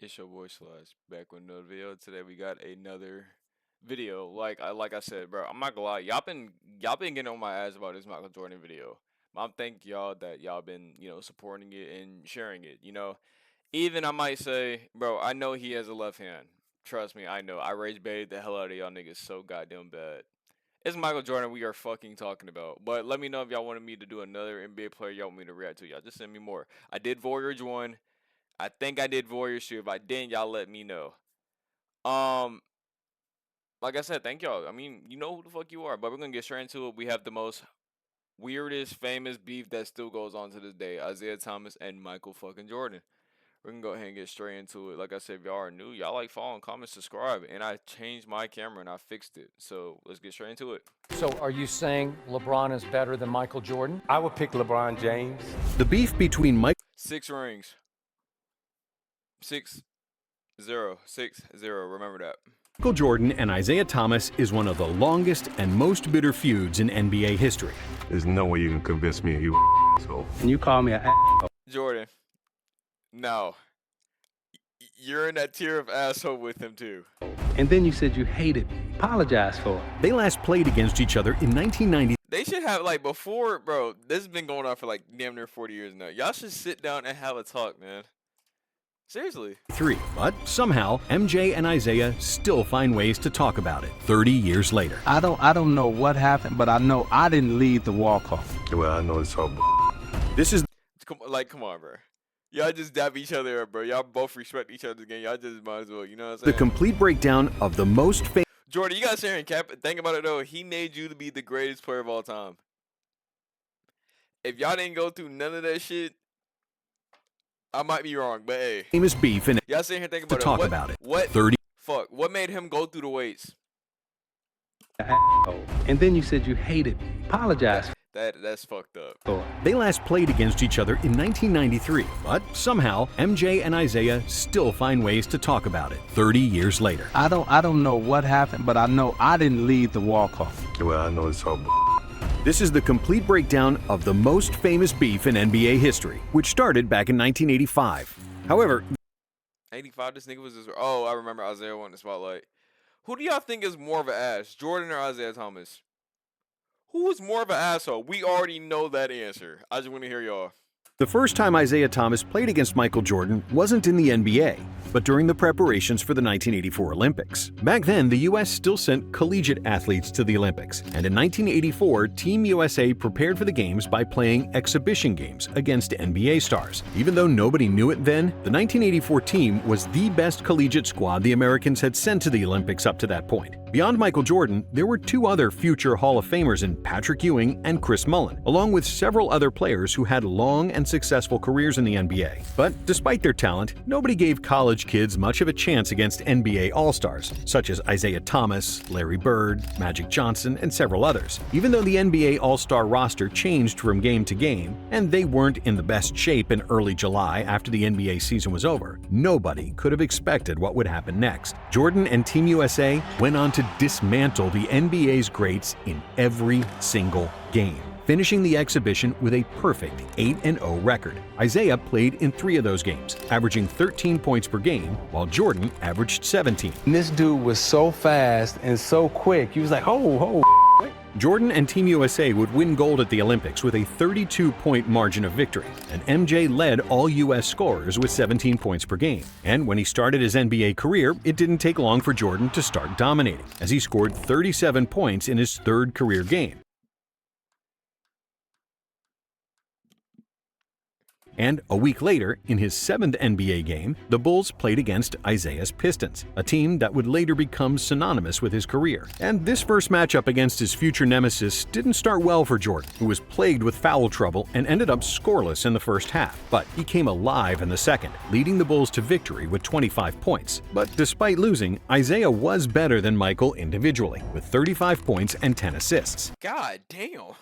It's your boy Slash back with another video. Today we got another video. Like I said, bro, I'm not gonna lie, y'all been getting on my ass about this Michael Jordan video. I'm thank y'all that y'all been supporting it and sharing it. Even I might say, bro, I know he has a left hand. Trust me, I know. I rage baited the hell out of y'all niggas so goddamn bad. It's Michael Jordan we are fucking talking about. But let me know if y'all wanted me to do another NBA player y'all want me to react to. Y'all just send me more. I did Voyage 1. I think I did Warriors too. If I didn't, y'all let me know. Um, like I said, thank y'all. I mean, you know who the fuck you are, but we're gonna get straight into it. We have the most weirdest, famous beef that still goes on to this day: Isaiah Thomas and Michael fucking Jordan. We're gonna go ahead and get straight into it. Like I said, if y'all are new, y'all like follow and comment, subscribe, and I changed my camera and I fixed it. So let's get straight into it. So are you saying LeBron is better than Michael Jordan? I would pick LeBron James. The beef between 6 rings. 6-0. Remember that. Michael Jordan and Isaiah Thomas is one of the longest and most bitter feuds in NBA history. There's no way you can convince me you asshole. And you call me an Jordan. No. You're in that tier of asshole with him too. and then you said you hated me. Apologize for it. They last played against each other in 1993, They should have before, bro. This has been going on for damn near 40 years now. Y'all should sit down and have a talk, man. Seriously. but somehow MJ and Isaiah still find ways to talk about it 30 years later. I don't know what happened, but I know I didn't lead the walk-off. Well, I know it's all This is Come on, bro. Y'all just dab each other up, bro. Y'all both respect each other's game. Y'all just might as well, you know what I'm the saying? complete breakdown of the most famous Jordan, you gotta sit here and cap. Think about it though. He made you to be the greatest player of all time. If y'all didn't go through none of that shit, I might be wrong, but hey, beef in y'all sit here and think to about talk it. about it. What? 30 Fuck. What made him go through the weights? And then you said you hated me. Apologize That's fucked up. for it. They last played against each other in 1993, but somehow MJ and Isaiah still find ways to talk about it 30 years later. I don't know what happened, but I know I didn't lead the walk-off. Well, I know it's all This is the complete breakdown of the most famous beef in NBA history, which started back in 1985. However, 85. This nigga was just. Oh, I remember Isaiah won the spotlight. Who do y'all think is more of an ass, Jordan or Isaiah Thomas? Who is more of an asshole? We already know that answer. I just want to hear y'all. the first time Isaiah Thomas played against Michael Jordan wasn't in the NBA, but during the preparations for the 1984 Olympics. Back then, the U.S. still sent collegiate athletes to the Olympics, and in 1984, Team USA prepared for the games by playing exhibition games against NBA stars. Even though nobody knew it then, the 1984 team was the best collegiate squad the Americans had sent to the Olympics up to that point. Beyond Michael Jordan, there were two other future Hall of Famers in Patrick Ewing and Chris Mullin, along with several other players who had long and successful careers in the NBA. But despite their talent, nobody gave college kids much of a chance against NBA All-Stars, such as Isaiah Thomas, Larry Bird, Magic Johnson, and several others. Even though the NBA All-Star roster changed from game to game, and they weren't in the best shape in early July after the NBA season was over, nobody could have expected what would happen next. Jordan and Team USA went on to dismantle the NBA's greats in every single game, finishing the exhibition with a perfect 8-0 record. Isaiah played in 3 of those games, averaging 13 points per game, while Jordan averaged 17. And this dude was so fast and so quick. He was like, oh. Jordan and Team USA would win gold at the Olympics with a 32-point margin of victory, and MJ led all U.S. scorers with 17 points per game. And when he started his NBA career, it didn't take long for Jordan to start dominating, as he scored 37 points in his 3rd career game. And a week later, in his 7th NBA game, the Bulls played against Isaiah's Pistons, a team that would later become synonymous with his career. And this first matchup against his future nemesis didn't start well for Jordan, who was plagued with foul trouble and ended up scoreless in the first half. But he came alive in the second, leading the Bulls to victory with 25 points. But despite losing, Isaiah was better than Michael individually, with 35 points and 10 assists. God damn.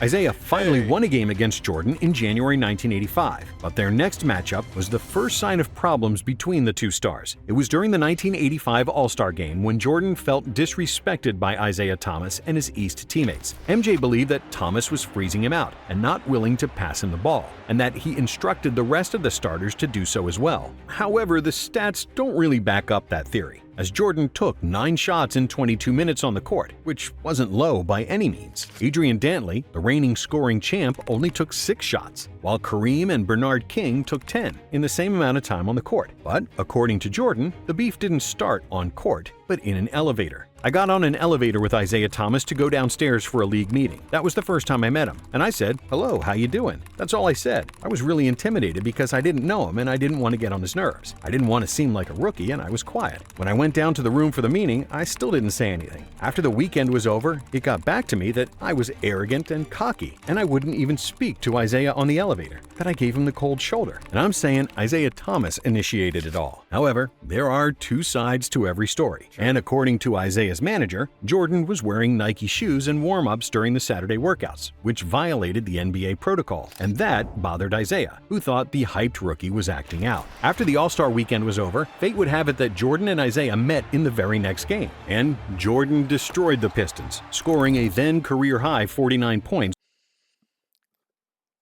Isaiah finally won a game against Jordan in January 1985, but their next matchup was the first sign of problems between the two stars. It was during the 1985 All-Star Game when Jordan felt disrespected by Isaiah Thomas and his East teammates. MJ believed that Thomas was freezing him out and not willing to pass him the ball, and that he instructed the rest of the starters to do so as well. However, the stats don't really back up that theory, as Jordan took 9 shots in 22 minutes on the court, which wasn't low by any means. Adrian Dantley, the reigning scoring champ, only took 6 shots, while Kareem and Bernard King took 10 in the same amount of time on the court. But according to Jordan, the beef didn't start on court, but in an elevator. I got on an elevator with Isaiah Thomas to go downstairs for a league meeting. That was the first time I met him, and I said, "Hello, how you doing?" That's all I said. I was really intimidated because I didn't know him and I didn't want to get on his nerves. I didn't want to seem like a rookie, and I was quiet. When I went down to the room for the meeting, I still didn't say anything. After the weekend was over, it got back to me that I was arrogant and cocky, and I wouldn't even speak to Isaiah on the elevator, that I gave him the cold shoulder. And I'm saying Isaiah Thomas initiated it all. However, there are two sides to every story, and according to Isaiah's manager, Jordan was wearing Nike shoes and warm-ups during the Saturday workouts, which violated the NBA protocol, and that bothered Isaiah, who thought the hyped rookie was acting out. After the All-Star weekend was over, fate would have it that Jordan and Isaiah met in the very next game, and Jordan destroyed the Pistons, scoring a then career-high 49 points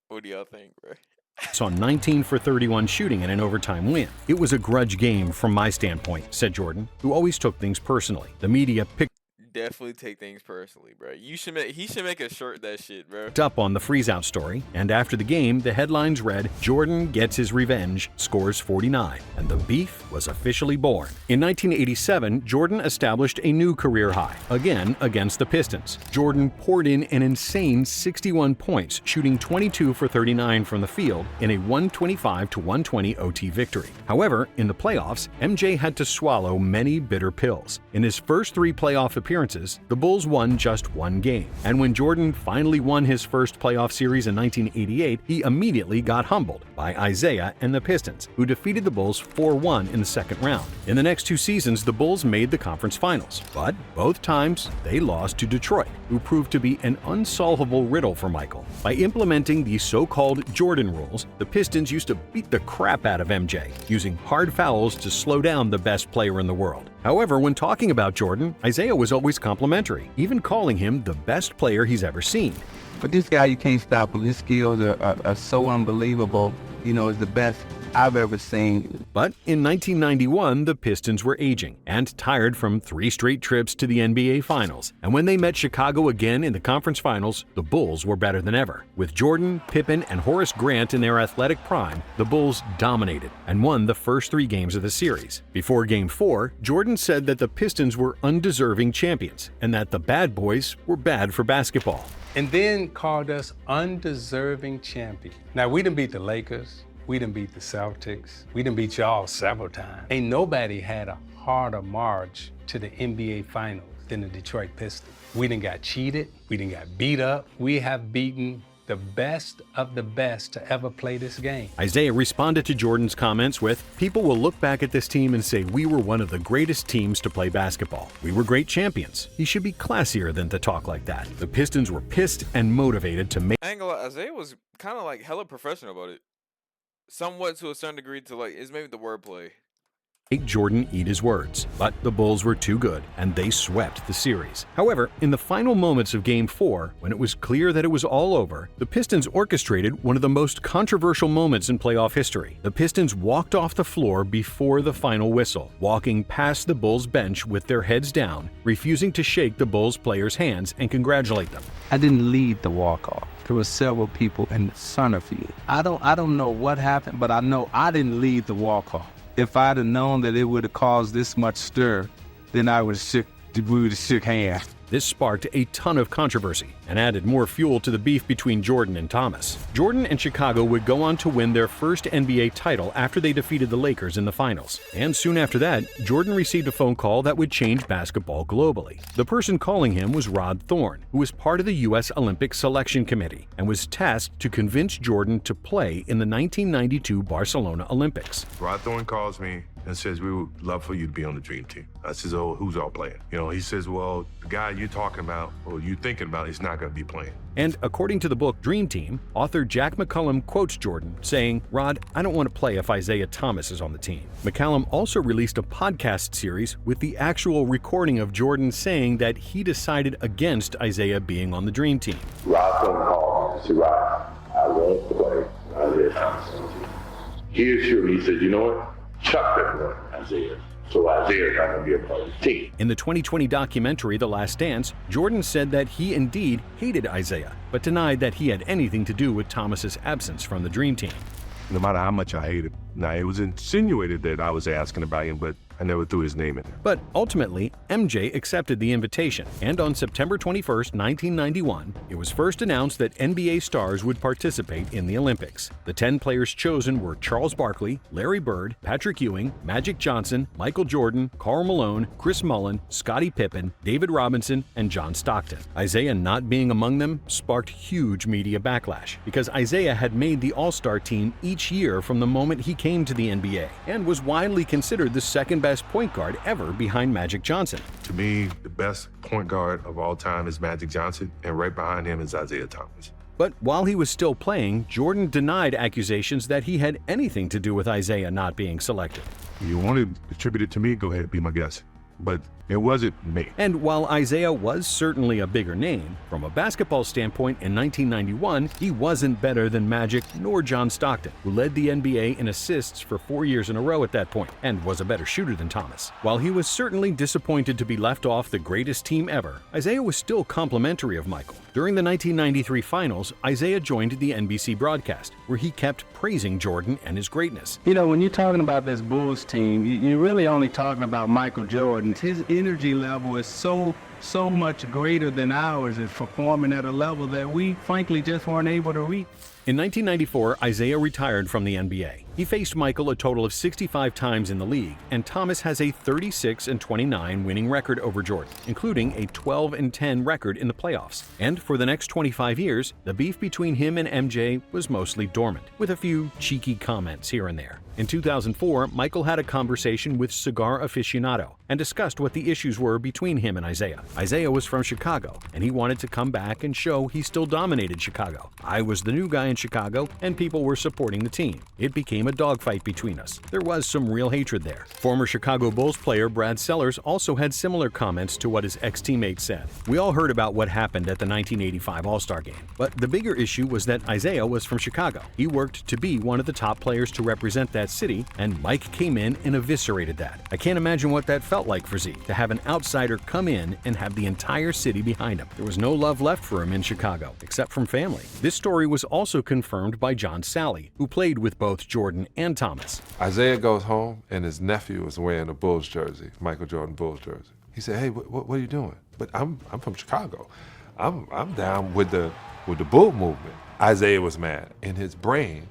What do y'all think, bro? on 19 for 31 shooting in an overtime win. "It was a grudge game from my standpoint," said Jordan, who always took things personally. The media picked Definitely take things personally, bro. He should make a shirt that shit, bro. up on the freeze-out story, and after the game, the headlines read, "Jordan gets his revenge, scores 49," and the beef was officially born. In 1987, Jordan established a new career high, again against the Pistons. Jordan poured in an insane 61 points, shooting 22 for 39 from the field in a 125-120 OT victory. However, in the playoffs, MJ had to swallow many bitter pills. In his first 3 playoff appearances, the Bulls won just 1 game. And when Jordan finally won his first playoff series in 1988, he immediately got humbled by Isaiah and the Pistons, who defeated the Bulls 4-1 in the second round. In the next 2 seasons, the Bulls made the conference finals, but both times they lost to Detroit, who proved to be an unsolvable riddle for Michael. By implementing the so-called Jordan rules, the Pistons used to beat the crap out of MJ, using hard fouls to slow down the best player in the world. However, when talking about Jordan, Isaiah was always complimentary, even calling him the best player he's ever seen. But this guy, you can't stop him. His skills are so unbelievable. Is the best I've ever seen. But in 1991, the Pistons were aging and tired from 3 straight trips to the NBA Finals. And when they met Chicago again in the conference finals, the Bulls were better than ever. With Jordan, Pippen, and Horace Grant in their athletic prime, the Bulls dominated and won the first 3 games of the series. Before Game 4, Jordan said that the Pistons were undeserving champions and that the bad boys were bad for basketball. And then called us undeserving champions. Now, we done beat the Lakers, we done beat the Celtics, we done beat y'all several times. Ain't nobody had a harder march to the NBA Finals than the Detroit Pistons. We done got cheated, we done got beat up. We have beaten the best of the best to ever play this game. Isaiah responded to Jordan's comments with, "People will look back at this team and say we were one of the greatest teams to play basketball. We were great champions. He should be classier than to talk like that." The Pistons were pissed and motivated to make I ain't gonna lie, Isaiah was kind of like hella professional about it. Somewhat to a certain degree to like, it's maybe the wordplay. Jordan eat his words, but the Bulls were too good, and they swept the series. However, in the final moments of Game 4, when it was clear that it was all over, the Pistons orchestrated one of the most controversial moments in playoff history. The Pistons walked off the floor before the final whistle, walking past the Bulls bench with their heads down, refusing to shake the Bulls players' hands and congratulate them. I didn't lead the walk-off. There were several people in the center field. I don't know what happened, but I know I didn't lead the walk-off. If I'd have known that it would have caused this much stir, then we would have shook hands. This sparked a ton of controversy and added more fuel to the beef between Jordan and Thomas. Jordan and Chicago would go on to win their first NBA title after they defeated the Lakers in the finals. And soon after that, Jordan received a phone call that would change basketball globally. The person calling him was Rod Thorne, who was part of the U.S. Olympic Selection Committee and was tasked to convince Jordan to play in the 1992 Barcelona Olympics. Rod Thorne calls me and says, we would love for you to be on the dream team. I says, oh, who's all playing? You know, he says, well, the guy you're talking about or you thinking about is not going to be playing. And according to the book Dream Team, author Jack McCallum quotes Jordan saying, Rod, I don't want to play if Isaiah Thomas is on the team. McCallum also released a podcast series with the actual recording of Jordan saying that he decided against Isaiah being on the Dream Team. Rod phone called me and said, Rod, I won't play Isaiah Thomas on the team. He assured me, he said, you know what? Chuck that one, Isaiah. So Isaiah's not going to be a part of the team. In the 2020 documentary The Last Dance, Jordan said that he indeed hated Isaiah, but denied that he had anything to do with Thomas's absence from the Dream Team. No matter how much I hated, now it was insinuated that I was asking about him, but I never threw his name in there. But ultimately, MJ accepted the invitation, and on September 21, 1991, it was first announced that NBA stars would participate in the Olympics. The 10 players chosen were Charles Barkley, Larry Bird, Patrick Ewing, Magic Johnson, Michael Jordan, Karl Malone, Chris Mullin, Scottie Pippen, David Robinson, and John Stockton. Isaiah not being among them sparked huge media backlash, because Isaiah had made the All-Star team each year from the moment he came to the NBA, and was widely considered the second best point guard ever behind Magic Johnson. To me, the best point guard of all time is Magic Johnson, and right behind him is Isaiah Thomas. But while he was still playing, Jordan denied accusations that he had anything to do with Isaiah not being selected. If you want to attribute it to me, go ahead, be my guest. But it wasn't me. And while Isaiah was certainly a bigger name, from a basketball standpoint in 1991, he wasn't better than Magic nor John Stockton, who led the NBA in assists for 4 years in a row at that point, and was a better shooter than Thomas. While he was certainly disappointed to be left off the greatest team ever, Isaiah was still complimentary of Michael. During the 1993 finals, Isaiah joined the NBC broadcast, where he kept praising Jordan and his greatness. You know, when you're talking about this Bulls team, you're really only talking about Michael Jordan. His energy level is so much greater than ours, is performing at a level that we frankly just weren't able to reach. In 1994, Isaiah retired from the NBA. He faced Michael a total of 65 times in the league, and Thomas has a 36-29 winning record over Jordan, including a 12-10 record in the playoffs. And for the next 25 years, the beef between him and MJ was mostly dormant, with a few cheeky comments here and there. In 2004, Michael had a conversation with Cigar Aficionado and discussed what the issues were between him and Isaiah. Isaiah was from Chicago, and he wanted to come back and show he still dominated Chicago. I was the new guy in Chicago, and people were supporting the team. It became a dogfight between us. There was some real hatred there. Former Chicago Bulls player Brad Sellers also had similar comments to what his ex-teammate said. We all heard about what happened at the 1985 All-Star Game, but the bigger issue was that Isaiah was from Chicago. He worked to be one of the top players to represent that city, and Mike came in and eviscerated that. I can't imagine what that felt like for Z, to have an outsider come in and have the entire city behind him. There was no love left for him in Chicago, except from family. This story was also confirmed by John Sally, who played with both Jordan and Thomas. Isaiah goes home, and his nephew is wearing a Bulls jersey, Michael Jordan Bulls jersey. He said, "Hey, what are you doing?" But I'm from Chicago. I'm down with the Bull movement. Isaiah was mad. In his brain,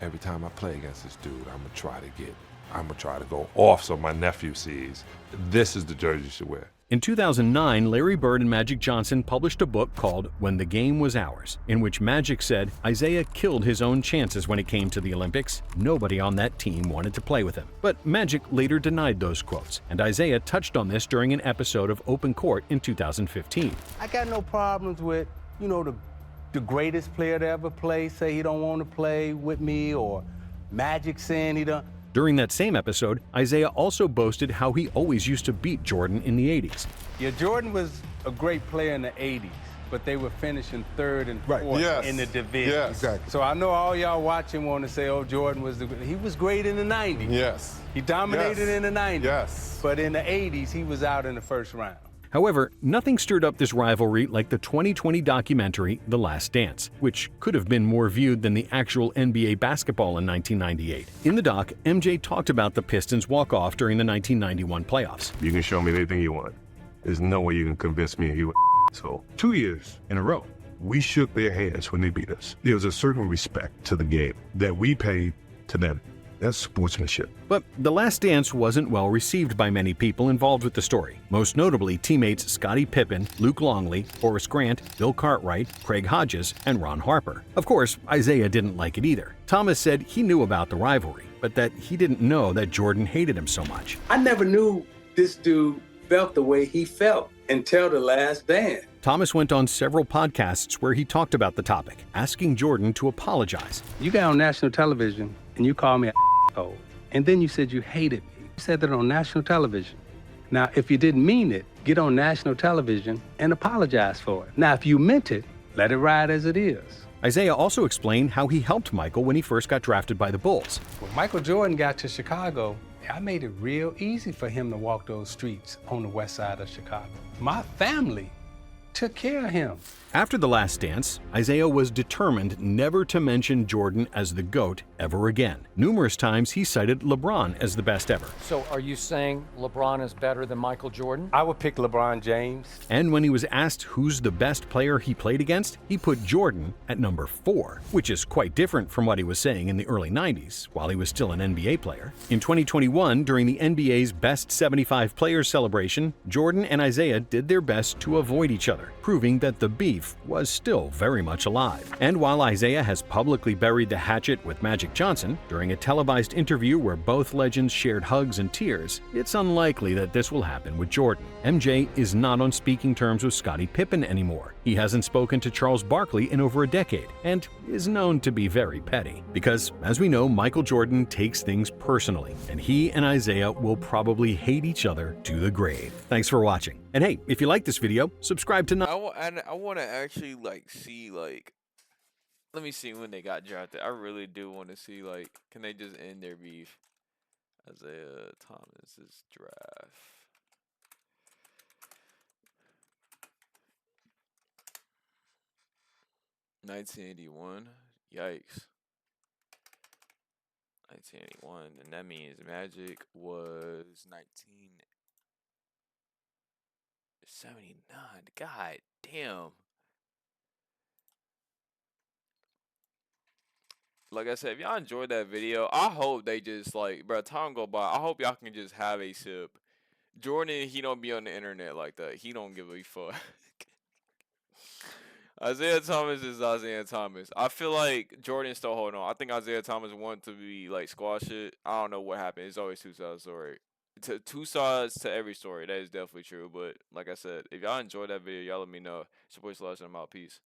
every time I play against this dude, I'm gonna try to go off so my nephew sees this is the jersey you should wear. In 2009, Larry Bird and Magic Johnson published a book called When the Game Was Ours, in which Magic said Isaiah killed his own chances when it came to the Olympics. Nobody on that team wanted to play with him. But Magic later denied those quotes, and Isaiah touched on this during an episode of Open Court in 2015. I got no problems with, the greatest player to ever play say he don't want to play with me, or Magic saying he don't. During that same episode, Isaiah also boasted how he always used to beat Jordan in the 80s. Yeah, Jordan was a great player in the 80s, but they were finishing third and fourth in the division. Yes, exactly. So I know all y'all watching want to say, oh, Jordan was he was great in the 90s. Yes. He dominated in the 90s. Yes. But in the 80s, he was out in the first round. However, nothing stirred up this rivalry like the 2020 documentary The Last Dance, which could have been more viewed than the actual NBA basketball in 1998. In the doc, MJ talked about the Pistons' walk-off during the 1991 playoffs. You can show me anything you want. There's no way you can convince me you so 2 years in a row, we shook their hands when they beat us. There was a certain respect to the game that we paid to them. That's sportsmanship. But The Last Dance wasn't well received by many people involved with the story, most notably teammates Scottie Pippen, Luke Longley, Horace Grant, Bill Cartwright, Craig Hodges, and Ron Harper. Of course, Isaiah didn't like it either. Thomas said he knew about the rivalry. but that he didn't know that Jordan hated him so much. I never knew this dude felt the way he felt until The Last Dance. Thomas went on several podcasts where he talked about the topic, asking Jordan to apologize. You got on national television and you called me a hole, and then you said you hated me. You said that on national television. Now, if you didn't mean it, get on national television and apologize for it. Now, if you meant it, let it ride as it is. Isaiah also explained how he helped Michael when he first got drafted by the Bulls. When Michael Jordan got to Chicago, I made it real easy for him to walk those streets on the west side of Chicago. My family took care of him. After The Last Dance, Isaiah was determined never to mention Jordan as the GOAT ever again. Numerous times he cited LeBron as the best ever. So are you saying LeBron is better than Michael Jordan? I would pick LeBron James. And when he was asked who's the best player he played against, he put Jordan at number 4, which is quite different from what he was saying in the early 90s, while he was still an NBA player. In 2021, during the NBA's Best 75 Players celebration, Jordan and Isaiah did their best to avoid each other, proving that the beef was still very much alive. And while Isaiah has publicly buried the hatchet with Magic Johnson, during a televised interview where both legends shared hugs and tears, it's unlikely that this will happen with Jordan. MJ is not on speaking terms with Scottie Pippen anymore. He hasn't spoken to Charles Barkley in over a decade, and is known to be very petty. Because, as we know, Michael Jordan takes things personally, and he and Isaiah will probably hate each other to the grave. Thanks for watching. And hey, if you like this video, subscribe to I want to actually see let me see when they got drafted. I really do want to see can they just end their beef? Isaiah Thomas's draft. $1981. Yikes. 1981, and that means Magic was 1979. God damn. Like I said, if y'all enjoyed that video, I hope they just bro, time go by. I hope y'all can just have a sip. Jordan, he don't be on the internet like that. He don't give a fuck. Isaiah Thomas is Isaiah Thomas. I feel like Jordan's still holding on. I think Isaiah Thomas wanted to be squash it. I don't know what happened. It's always two sides story. Two sides to every story. That is definitely true. But like I said, if y'all enjoyed that video, y'all let me know. It's your boy Slash, and I'm out. Peace.